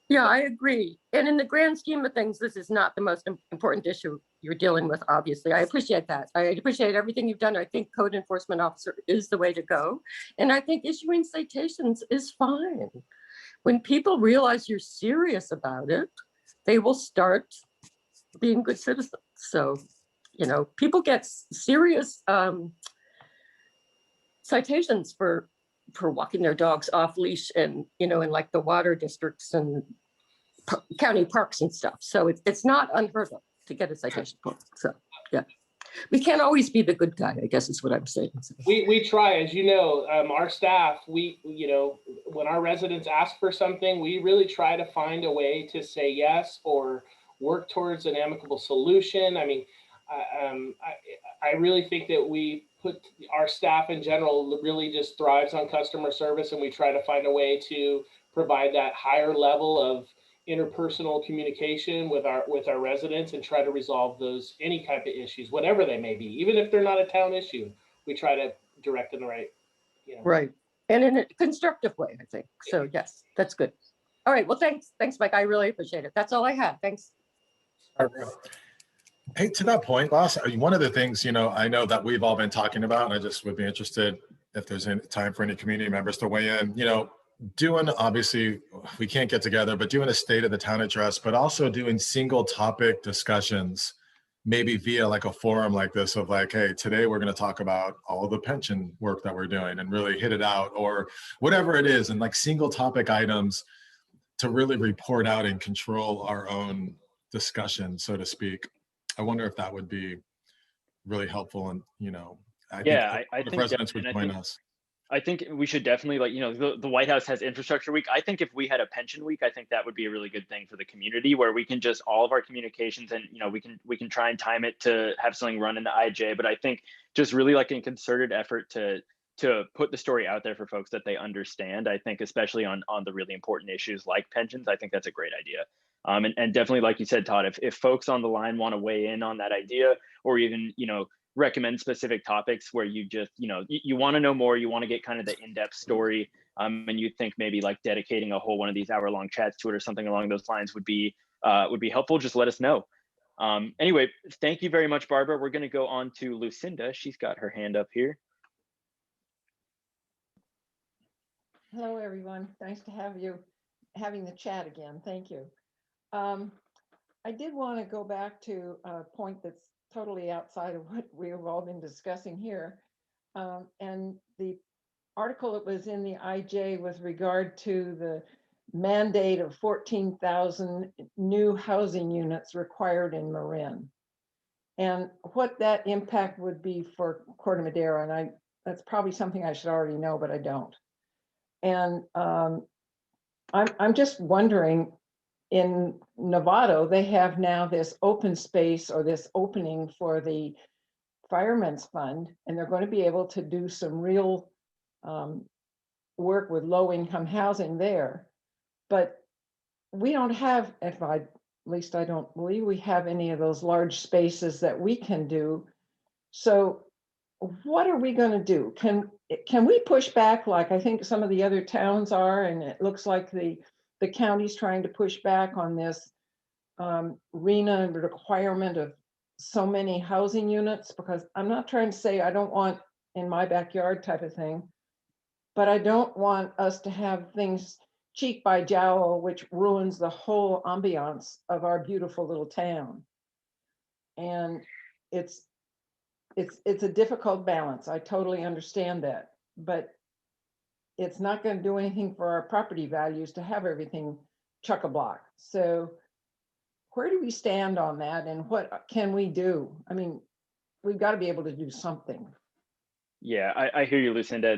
Yeah, I agree. And in the grand scheme of things, this is not the most important issue you're dealing with, obviously. I appreciate that. I appreciate everything you've done. I think code enforcement officer is the way to go. And I think issuing citations is fine. When people realize you're serious about it, they will start being good citizens. So, you know, people get serious citations for walking their dogs off leash and, you know, in like the water districts and county parks and stuff. So it's not unheard of to get a citation point. So, yeah. We can't always be the good guy, I guess is what I'm saying. We try, as you know, our staff, you know, when our residents ask for something, we really try to find a way to say yes or work towards an amicable solution. I mean, I really think that our staff in general really just thrives on customer service, and we try to find a way to provide that higher level of interpersonal communication with our residents and try to resolve any type of issues, whatever they may be, even if they're not a town issue. We try to direct in the right, you know. Right, and in a constructive way, I think. So yes, that's good. All right, well, thanks, Mike. I really appreciate it. That's all I have. Thanks. Hey, to that point, boss, I mean, one of the things, you know, I know that we've all been talking about, and I just would be interested if there's any time for any community members to weigh in, you know, doing, obviously we can't get together, but doing a state of the town address, but also doing single topic discussions, maybe via like a forum like this of like, hey, today we're going to talk about all the pension work that we're doing and really hit it out, or whatever it is, and like single topic items to really report out and control our own discussion, so to speak. I wonder if that would be really helpful. And, you know, I think the presidents would join us. I think we should definitely, like, you know, the White House has infrastructure week. I think if we had a pension week, I think that would be a really good thing for the community, where we can just all of our communications, and, you know, we can try and time it to have something run in the IJ. But I think just really like a concerted effort to put the story out there for folks that they understand. I think especially on the really important issues like pensions, I think that's a great idea. And definitely, like you said, Todd, if folks on the line want to weigh in on that idea, or even, you know, recommend specific topics where you just, you know, you want to know more, you want to get kind of the in-depth story, and you think maybe like dedicating a whole one of these hour-long chats to it or something along those lines would be helpful, just let us know. Anyway, thank you very much, Barbara. We're going to go on to Lucinda. She's got her hand up here. Hello, everyone. Nice to have you having the chat again. Thank you. I did want to go back to a point that's totally outside of what we've all been discussing here. And the article that was in the IJ with regard to the mandate of 14,000 new housing units required in Marin, and what that impact would be for Corte Madera. And that's probably something I should already know, but I don't. And I'm just wondering, in Novato, they have now this open space, or this opening for the Firemen's Fund, and they're going to be able to do some real work with low-income housing there. But we don't have, at least I don't believe we have any of those large spaces that we can do. So what are we going to do? Can we push back like I think some of the other towns are, and it looks like the county's trying to push back on this RENA requirement of so many housing units? Because I'm not trying to say I don't want in my backyard type of thing, but I don't want us to have things cheek by jowl, which ruins the whole ambiance of our beautiful little town. And it's a difficult balance. I totally understand that, but it's not going to do anything for our property values to have everything chock-a-block. So where do we stand on that, and what can we do? I mean, we've got to be able to do something. Yeah, I hear you, Lucinda.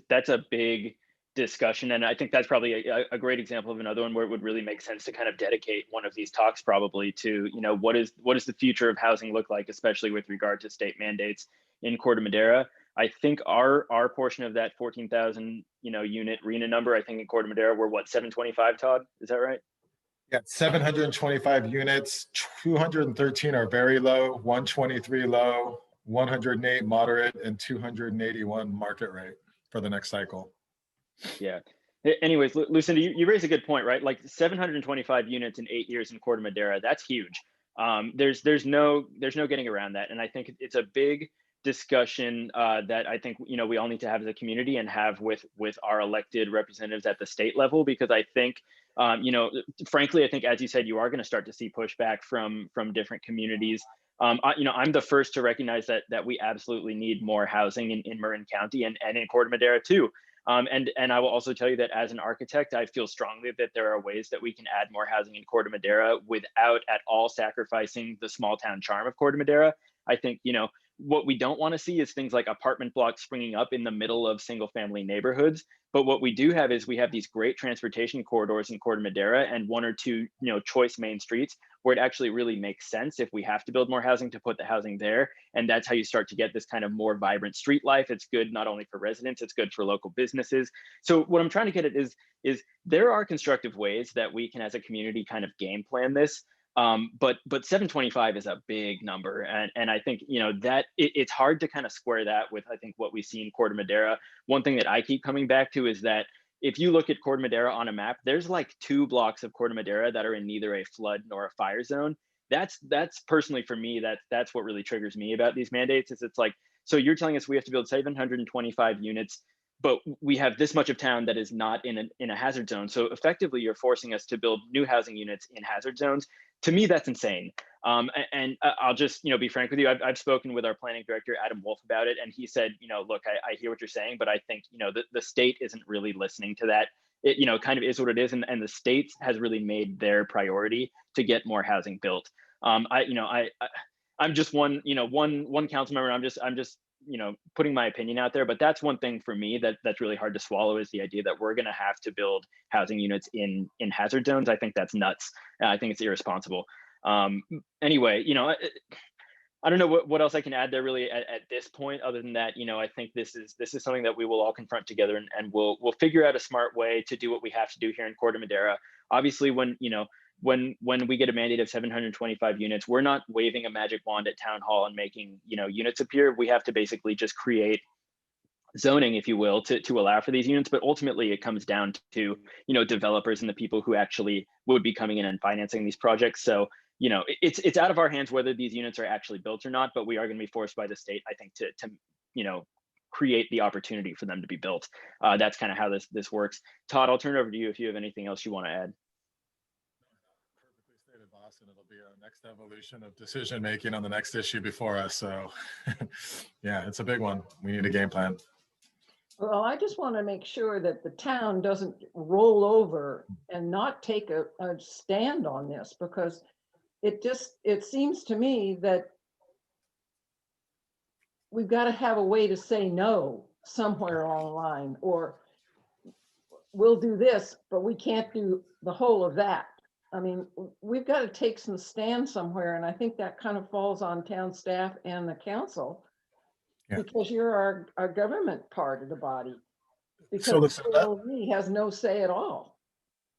That's a big discussion, and I think that's probably a great example of another one where it would really make sense to kind of dedicate one of these talks probably to, you know, what is the future of housing look like, especially with regard to state mandates in Corte Madera. I think our portion of that 14,000, you know, unit RENA number, I think in Corte Madera we're what, 725, Todd? Is that right? Yeah, 725 units, 213 are very low, 123 low, 108 moderate, and 281 market rate for the next cycle. Yeah. Anyways, Lucinda, you raise a good point, right? Like 725 units in 8 years in Corte Madera, that's huge. There's no getting around that, and I think it's a big discussion that I think, you know, we all need to have as a community and have with our elected representatives at the state level, because I think You know, frankly, I think, as you said, you are going to start to see pushback from different communities. You know, I'm the first to recognize that we absolutely need more housing in Marin County and in Corte Madera too. And I will also tell you that as an architect, I feel strongly that there are ways that we can add more housing in Corte Madera without at all sacrificing the small town charm of Corte Madera. I think, you know, what we don't want to see is things like apartment blocks springing up in the middle of single family neighborhoods. But what we do have is we have these great transportation corridors in Corte Madera and one or two, you know, choice main streets where it actually really makes sense if we have to build more housing to put the housing there. And that's how you start to get this kind of more vibrant street life. It's good not only for residents, it's good for local businesses. So what I'm trying to get at is there are constructive ways that we can as a community kind of game plan this. But 725 is a big number, and I think, you know, that it's hard to kind of square that with, I think, what we see in Corte Madera. One thing that I keep coming back to is that if you look at Corte Madera on a map, there's like 2 blocks of Corte Madera that are in neither a flood nor a fire zone. That's personally for me, that's what really triggers me about these mandates. Is it's like, so you're telling us we have to build 725 units, but we have this much of town that is not in a hazard zone. So effectively, you're forcing us to build new housing units in hazard zones. To me, that's insane. And I'll just, you know, be frank with you. I've spoken with our planning director, Adam Wolf, about it, and he said, you know, look, I hear what you're saying, but I think, you know, the state isn't really listening to that. It, you know, kind of is what it is, and the state has really made their priority to get more housing built. I'm just one, you know, one council member. I'm just, you know, putting my opinion out there, but that's one thing for me that's really hard to swallow, is the idea that we're going to have to build housing units in hazard zones. I think that's nuts. I think it's irresponsible. Anyway, you know, I don't know what else I can add there really at this point, other than that, you know, I think this is something that we will all confront together, and we'll figure out a smart way to do what we have to do here in Corte Madera. Obviously, when we get a mandate of 725 units, we're not waving a magic wand at town hall and making, you know, units appear. We have to basically just create zoning, if you will, to allow for these units. But ultimately, it comes down to, you know, developers and the people who actually would be coming in and financing these projects. So, you know, it's out of our hands whether these units are actually built or not. But we are going to be forced by the state, I think, to you know, create the opportunity for them to be built. That's kind of how this works. Todd, I'll turn it over to you if you have anything else you want to add. Perfectly stated, boss, and it'll be a next evolution of decision making on the next issue before us. So, yeah, it's a big one. We need a game plan. Well, I just want to make sure that the town doesn't roll over and not take a stand on this, because it seems to me that we've got to have a way to say no somewhere along the line, or we'll do this, but we can't do the whole of that. I mean, we've got to take some stand somewhere, and I think that kind of falls on town staff and the council, because you're our government part of the body. Because So he has no say at all.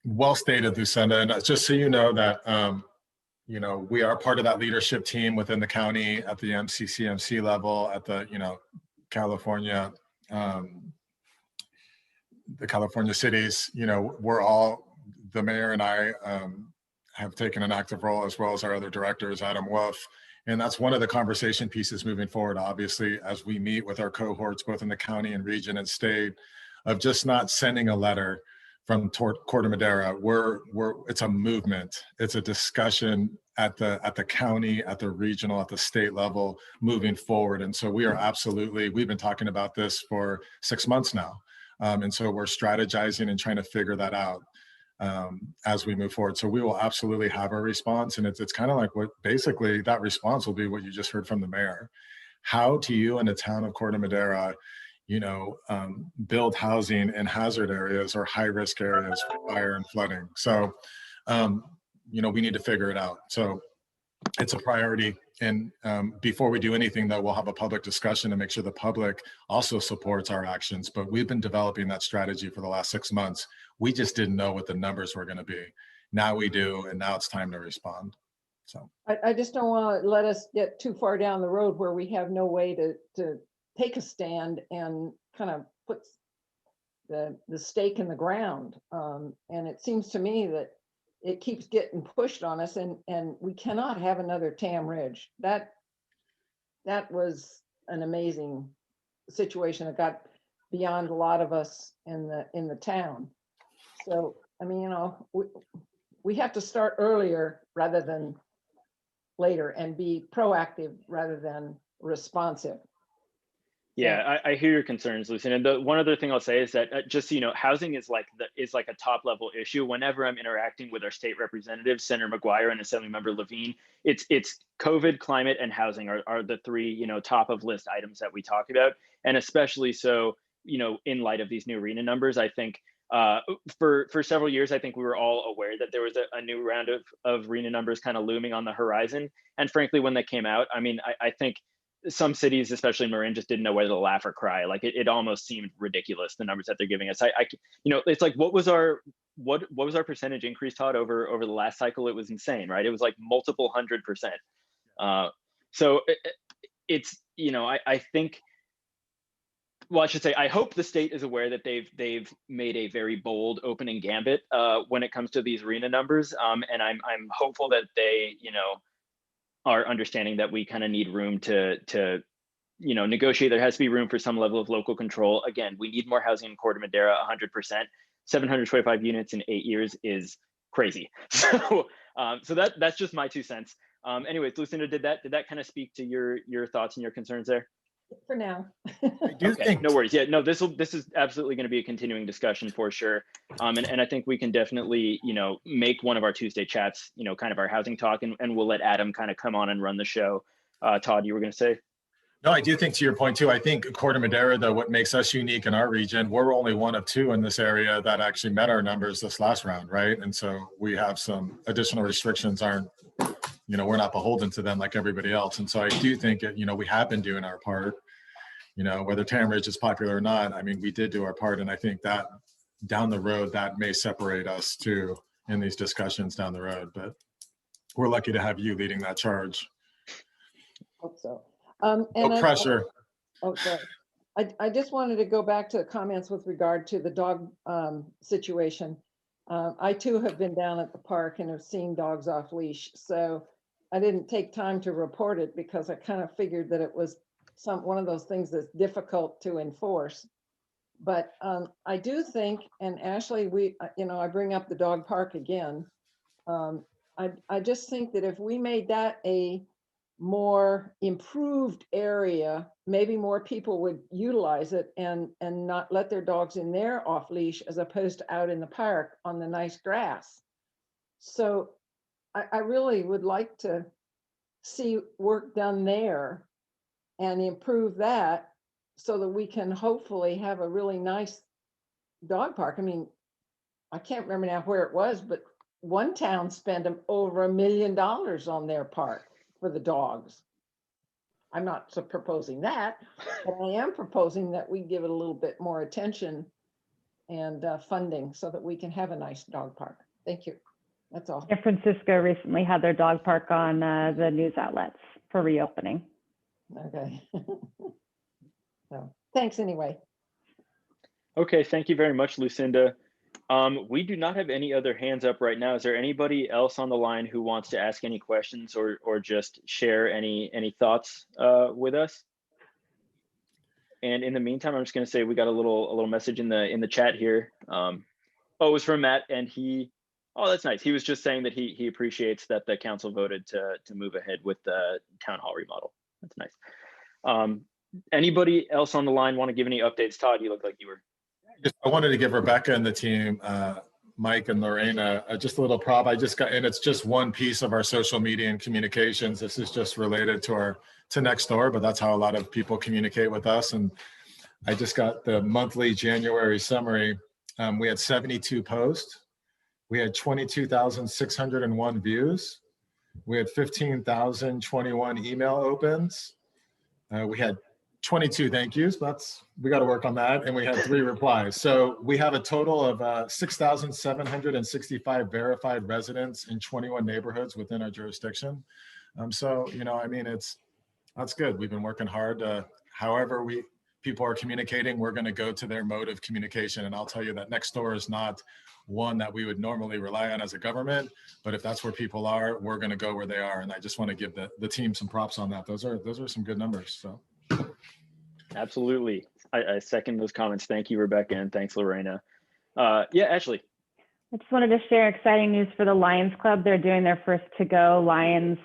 well stated, Lucinda. And just so you know that, you know, we are part of that leadership team within the county at the MCCMC level, at the, you know, California, the California cities. You know, we're all, the mayor and I have taken an active role, as well as our other directors, Adam Wolf. And that's one of the conversation pieces moving forward, obviously, as we meet with our cohorts, both in the county and region and state, of just not sending a letter from Corte Madera. It's a movement. It's a discussion at the county, at the regional, at the state level moving forward. And so we are absolutely, we've been talking about this for 6 months now. And so we're strategizing and trying to figure that out as we move forward. So we will absolutely have a response. And it's kind of like what basically that response will be what you just heard from the mayor. How do you in the town of Corte Madera, you know, build housing in hazard areas or high risk areas for fire and flooding? So, you know, we need to figure it out. So it's a priority. And before we do anything, though, we'll have a public discussion to make sure the public also supports our actions. But we've been developing that strategy for the last 6 months. We just didn't know what the numbers were going to be. Now we do, and now it's time to respond. So I just don't want to let us get too far down the road where we have no way to take a stand and kind of put the stake in the ground. And it seems to me that it keeps getting pushed on us, and we cannot have another Tam Ridge. That was an amazing situation that got beyond a lot of us in the town. So I mean, we have to start earlier rather than later and be proactive rather than responsive. Yeah, I hear your concerns, Lucian. And the one other thing I'll say is that just so you know, housing is like a top level issue. Whenever I'm interacting with our state representatives, Senator McGuire and Assemblymember Levine, it's COVID, climate, and housing are the three top of list items that we talk about, and especially so in light of these new RENA numbers. I think for several years, I think we were all aware that there was a new round of RENA numbers kind of looming on the horizon. And frankly, when they came out, I mean, I think some cities, especially Marin, just didn't know whether to laugh or cry. Like it almost seemed ridiculous, the numbers that they're giving us. It's like, what was our percentage increase, Todd, over the last cycle? It was insane, right? It was like multiple 100%. So it's, I think, well, I should say, I hope the state is aware that they've made a very bold opening gambit when it comes to these RENA numbers. And I'm hopeful that they, are understanding that we kind of need room to negotiate. There has to be room for some level of local control. Again, we need more housing in Corte Madera, 100%. 725 units in 8 years is crazy. So that's just my 2 cents. Anyways, Lucinda, did that kind of speak to your thoughts and your concerns there? For now. I do think no worries. Yeah, no, this is absolutely going to be a continuing discussion for sure. And I think we can definitely, make one of our Tuesday chats, kind of our housing talk, and we'll let Adam kind of come on and run the show. Todd, you were going to say? No, I do think, to your point too, I think Corte Madera, though, what makes us unique in our region, we're only one of two in this area that actually met our numbers this last round, right? And so we have some additional restrictions aren't, we're not beholden to them like everybody else. And so I do think, we have been doing our part, whether Tam Ridge is popular or not. I mean, we did do our part. And I think that down the road, that may separate us too in these discussions down the road. But we're lucky to have you leading that charge. Hope so. No pressure. Sorry. I just wanted to go back to the comments with regard to the dog situation. I too have been down at the park and have seen dogs off leash. So I didn't take time to report it because I kind of figured that it was one of those things that's difficult to enforce. But I do think, and Ashley, I bring up the dog park again. I just think that if we made that a more improved area, maybe more people would utilize it and not let their dogs in there off leash as opposed to out in the park on the nice grass. So I really would like to see work done there and improve that so that we can hopefully have a really nice dog park. I mean, I can't remember now where it was, but one town spent over $1 million on their park for the dogs. I'm not proposing that, but I am proposing that we give it a little bit more attention and funding so that we can have a nice dog park. Thank you. That's all. San Francisco recently had their dog park on the news outlets for reopening. Okay. So thanks anyway. Okay, thank you very much, Lucinda. We do not have any other hands up right now. Is there anybody else on the line who wants to ask any questions or just share any thoughts with us? And in the meantime, I'm just going to say we got a little message in the chat here. Oh, it was from Matt, and oh, that's nice. He was just saying that he appreciates that the council voted to move ahead with the town hall remodel. That's nice. Anybody else on the line want to give any updates? Todd, you look like you were. I wanted to give Rebecca and the team, Mike and Lorena, just a little prop. And it's just one piece of our social media and communications. This is just related to next door, but that's how a lot of people communicate with us. And I just got the monthly January summary. We had 72 posts. We had 22,601 views. We had 15,021 email opens. We had 22 thank yous, we got to work on that. And we had 3 replies. So we have a total of 6,765 verified residents in 21 neighborhoods within our jurisdiction. So, I mean, that's good. We've been working hard. However people are communicating, we're going to go to their mode of communication. And I'll tell you that next door is not one that we would normally rely on as a government, but if that's where people are, we're going to go where they are. And I just want to give the team some props on that. Those are some good numbers. So. Absolutely. I second those comments. Thank you, Rebecca, and thanks, Lorena. Yeah, Ashley. I just wanted to share exciting news for the Lions Club. They're doing their first to-go Lions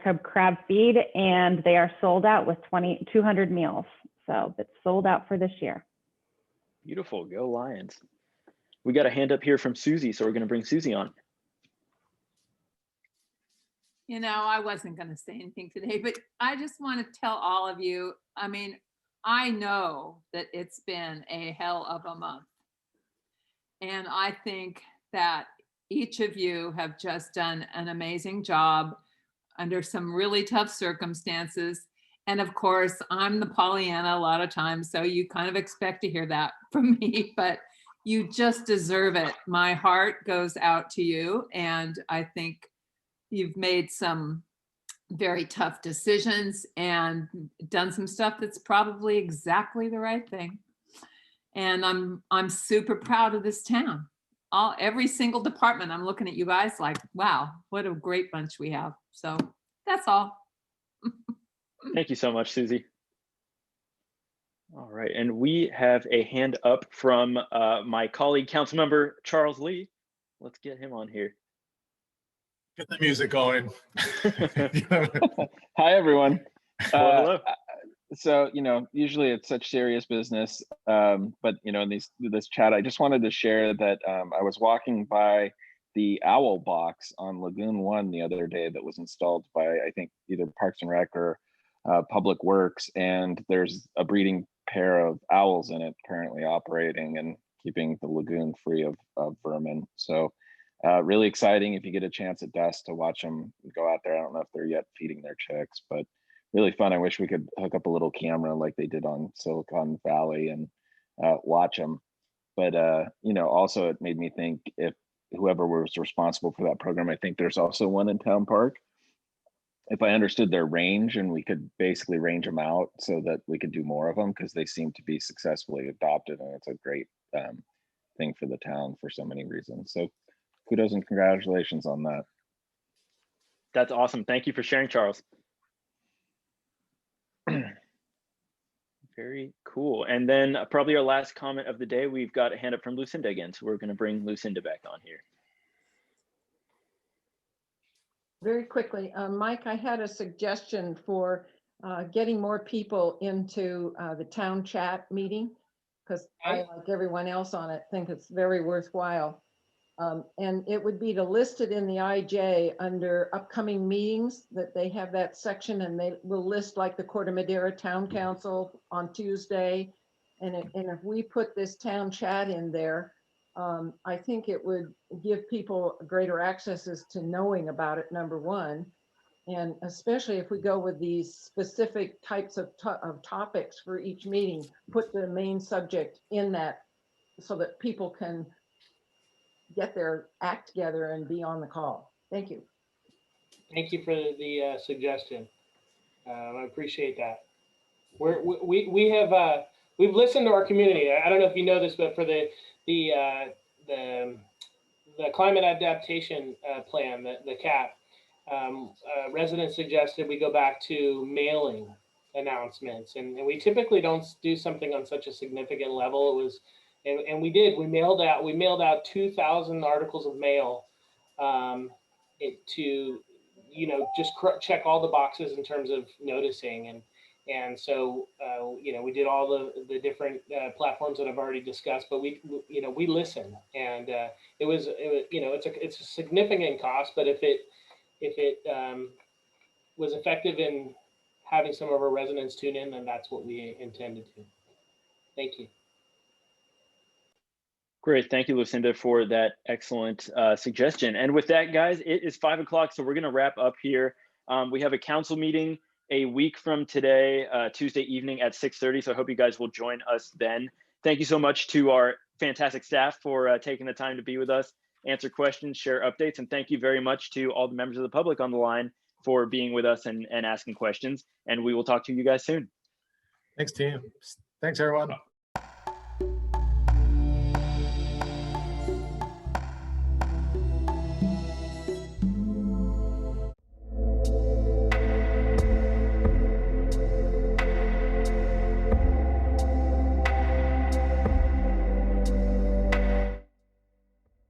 Club crab feed, and they are sold out with 200 meals. So it's sold out for this year. Beautiful, go Lions. We got a hand up here from Susie, so we're gonna bring Susie on. You know, I wasn't going to say anything today, but I just want to tell all of you, I mean, I know that it's been a hell of a month. And I think that each of you have just done an amazing job under some really tough circumstances. And of course, I'm the Pollyanna a lot of times, so you kind of expect to hear that from me, but you just deserve it. My heart goes out to you, and I think you've made some very tough decisions and done some stuff that's probably exactly the right thing. And I'm super proud of this town. Every single department, I'm looking at you guys like, wow, what a great bunch we have. So that's all. Thank you so much, Susie. All right, and we have a hand up from my colleague, Councilmember Charles Lee. Let's get him on here. Get the music going. Hi, everyone. Hello. So, usually it's such serious business, but, in this chat, I just wanted to share that I was walking by the owl box on Lagoon 1 the other day that was installed by, I think, either Parks and Rec or Public Works, and there's a breeding pair of owls in it currently operating and keeping the lagoon free of vermin. So really exciting if you get a chance at dusk to watch them go out there. I don't know if they're yet feeding their chicks, but really fun. I wish we could hook up a little camera like they did on Silicon Valley and watch them. But, also it made me think if whoever was responsible for that program, I think there's also one in Town Park. If I understood their range, and we could basically range them out so that we could do more of them, because they seem to be successfully adopted, and it's a great thing for the town for so many reasons. So kudos and congratulations on that. That's awesome. Thank you for sharing, Charles. Very cool. And then probably our last comment of the day, we've got a hand up from Lucinda again. So we're going to bring Lucinda back on here. Very quickly, Mike, I had a suggestion for getting more people into the town chat meeting, because I, like everyone else on it, think it's very worthwhile. And it would be to list it in the IJ under upcoming meetings, that they have that section, and they will list like the Corte Madera Town Council on Tuesday. And if we put this town chat in there, I think it would give people greater accesses to knowing about it, number one. And especially if we go with these specific types of topics for each meeting, put the main subject in that so that people can get their act together and be on the call. Thank you. Thank you for the suggestion. I appreciate that. We've listened to our community. I don't know if you know this, but for the climate adaptation plan, the CAP, residents suggested we go back to mailing announcements, and we typically don't do something on such a significant level. It was, and we did. We mailed out 2,000 articles of mail to, just check all the boxes in terms of noticing, and so we did all the different platforms that I've already discussed, but we listened, and it's a significant cost, but if it was effective in having some of our residents tune in, then that's what we intended to. Thank you. Great. Thank you, Lucinda, for that excellent suggestion. And with that, guys, it is 5 o'clock, so we're going to wrap up here. We have a council meeting a week from today, Tuesday evening at 6:30. So I hope you guys will join us then. Thank you so much to our fantastic staff for taking the time to be with us, answer questions, share updates. And thank you very much to all the members of the public on the line for being with us and asking questions. And we will talk to you guys soon. Thanks, team. Thanks, everyone.